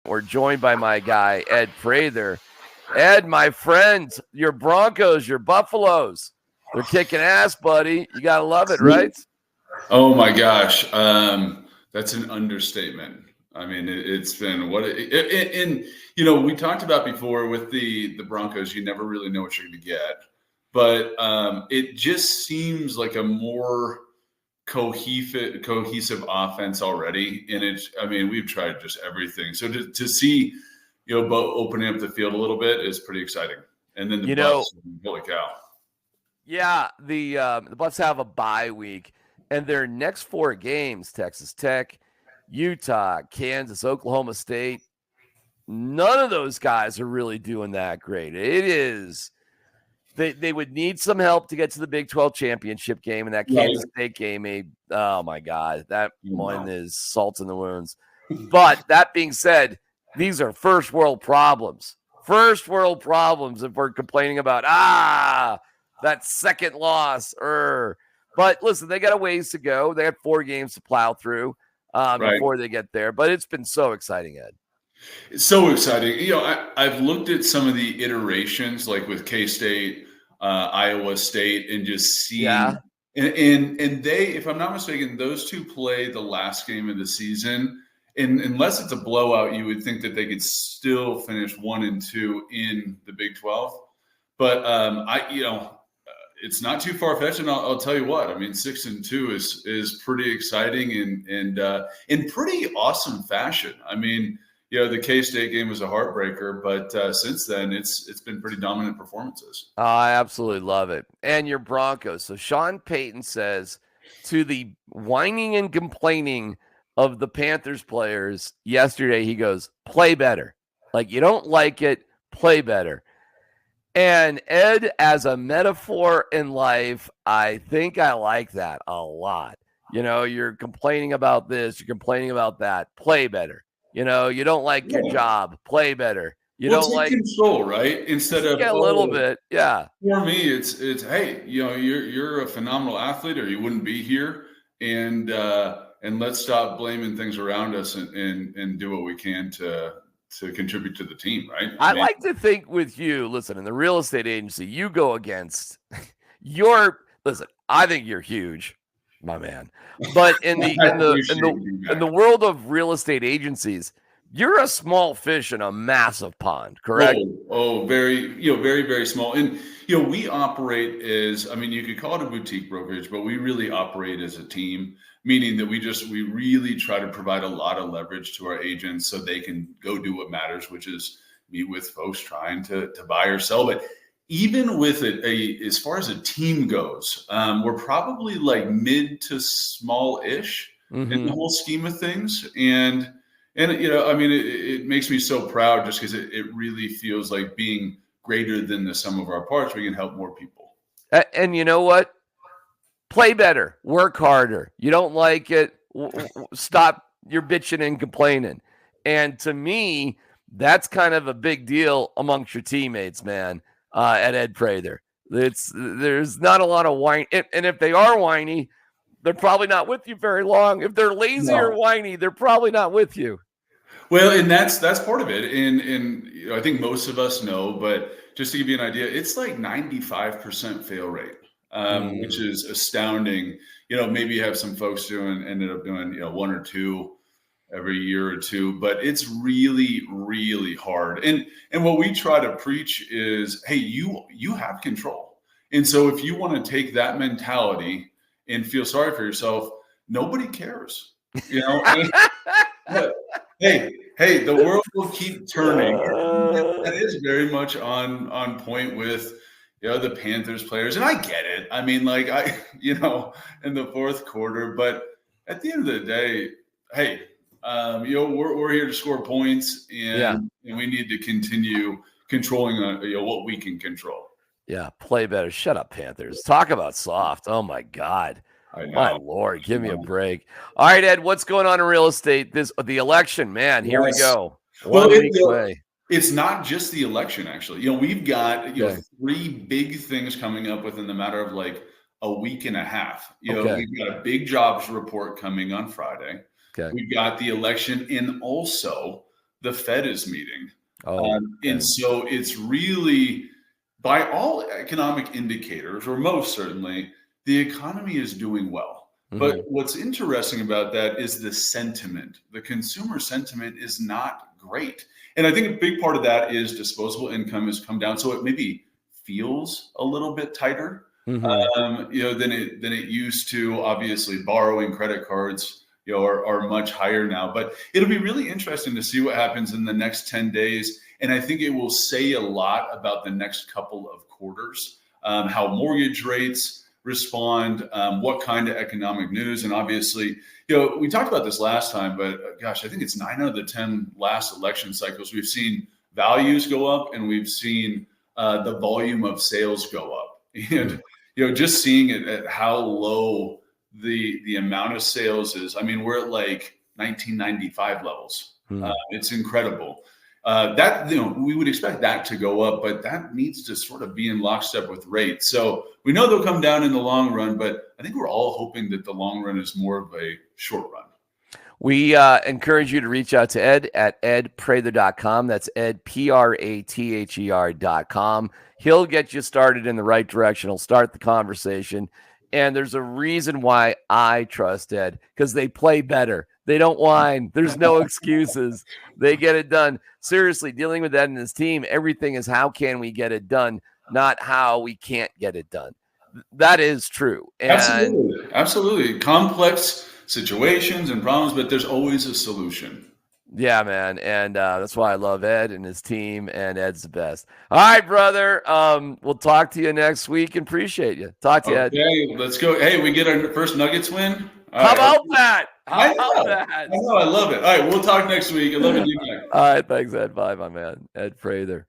We're joined by my guy, Ed Prather. Ed, my friend, your Broncos, your Buffaloes, they're kicking ass, buddy. You got to love it, right? Oh my gosh, that's an understatement. I mean, it's been and we talked about before with the Broncos. You never really know what you're going to get, but it just seems like a more cohesive offense already. And it's, I mean, we've tried just everything. So to see, opening up the field a little bit is pretty exciting. And then the Buffs, holy cow! Yeah, the Buffs have a bye week, and their next 4 games: Texas Tech, Utah, Kansas, Oklahoma State. None of those guys are really doing that great. It is. They would need some help to get to the Big 12 championship game, and that Kansas State game, oh my God, that one is salt in the wounds. But that being said, these are first world problems. First world problems if we're complaining about, that second loss. But listen, they got a ways to go. They have 4 games to plow through before they get there. But it's been so exciting, Ed. It's so exciting. I've looked at some of the iterations, like with K-State, Iowa State, and just seeing. Yeah. And they, if I'm not mistaken, those two play the last game of the season. And unless it's a blowout, you would think that they could still finish 1-2 in the Big 12. But it's not too far fetched, and I'll tell you what. I mean, 6-2 is pretty exciting and in pretty awesome fashion. I mean, the K-State game was a heartbreaker, but since then it's been pretty dominant performances. I absolutely love it. And your Broncos. So Sean Payton says to the whining and complaining of the Panthers players yesterday, he goes, play better. Like, you don't like it, play better. And Ed, as a metaphor in life, I think I like that a lot. You're complaining about this, you're complaining about that, play better. You don't like your job, play better. You don't like control, right? Instead of a little bit, yeah. For me, it's hey, you're a phenomenal athlete, or you wouldn't be here, and let's stop blaming things around us and do what we can to contribute to the team, right? I like to think with you, listen, in the real estate agency, you go against listen, I think you're huge, my man. But in the world of real estate agencies, you're a small fish in a massive pond, correct? Very, very, very small. And, we operate as, I mean, you could call it a boutique brokerage, but we really operate as a team, meaning that we really try to provide a lot of leverage to our agents so they can go do what matters, which is meet with folks trying to buy or sell. But even with it, as far as a team goes, we're probably like mid to small-ish in the whole scheme of things. And I mean, it makes me so proud just because it really feels like being greater than the sum of our parts. We can help more people. And you know what? Play better, work harder. You don't like it, stop your bitching and complaining. And to me, that's kind of a big deal amongst your teammates, man, at Ed Prather. There's not a lot of whine. And if they are whiny, they're probably not with you very long. If they're lazy or whiny, they're probably not with you. Well, and that's part of it. And I think most of us know, but just to give you an idea, it's like 95% fail rate, which is astounding. Maybe you have some folks ended up doing, 1 or 2 every year or 2, but it's really, really hard. And what we try to preach is, hey, you have control. And so if you want to take that mentality and feel sorry for yourself, nobody cares. But, hey, the world will keep turning. That is very much on point with the Panthers players, and I get it. I mean, like in the fourth quarter, but at the end of the day, hey, we're here to score points, and we need to continue controlling what we can control. Yeah, play better. Shut up, Panthers. Talk about soft. Oh my God. My Lord, give me a break. All right, Ed, what's going on in real estate? The election, man. Here we go. It's not just the election, actually. We've got 3 big things coming up within the matter of like a week and a half. We've got a big jobs report coming on Friday. We've got the election, and also the Fed is meeting. Oh, and so it's really, by all economic indicators, or most certainly, the economy is doing well. But what's interesting about that is the sentiment. The consumer sentiment is not great. And I think a big part of that is disposable income has come down. So it maybe feels a little bit tighter, than it used to. Obviously, borrowing, credit cards, are much higher now. But it'll be really interesting to see what happens in the next 10 days. And I think it will say a lot about the next couple of quarters, how mortgage rates respond, what kind of economic news. And obviously, we talked about this last time, but gosh, I think it's 9 out of the 10 last election cycles. We've seen values go up, and we've seen the volume of sales go up. And, just seeing it at how low the amount of sales is. I mean, we're at like 1995 levels. It's incredible. That, we would expect that to go up, but that needs to sort of be in lockstep with rates. So we know they'll come down in the long run, but I think we're all hoping that the long run is more of a short run. We encourage you to reach out to Ed at edprather.com. That's Ed, Prather.com. He'll get you started in the right direction. He'll start the conversation. And there's a reason why I trust Ed, because they play better. They don't whine. There's no excuses. They get it done. Seriously, dealing with Ed and his team, everything is how can we get it done, not how we can't get it done. That is true. And Absolutely. Complex situations and problems, but there's always a solution. Yeah, man. And that's why I love Ed and his team, and Ed's the best. All right, brother. We'll talk to you next week, and appreciate you. Talk to you, Ed. Okay, let's go. Hey, we get our first Nuggets win. How about that? I know. I love it. All right, we'll talk next week. I love you, man. All right, thanks, Ed. Bye, my man. Ed Prather.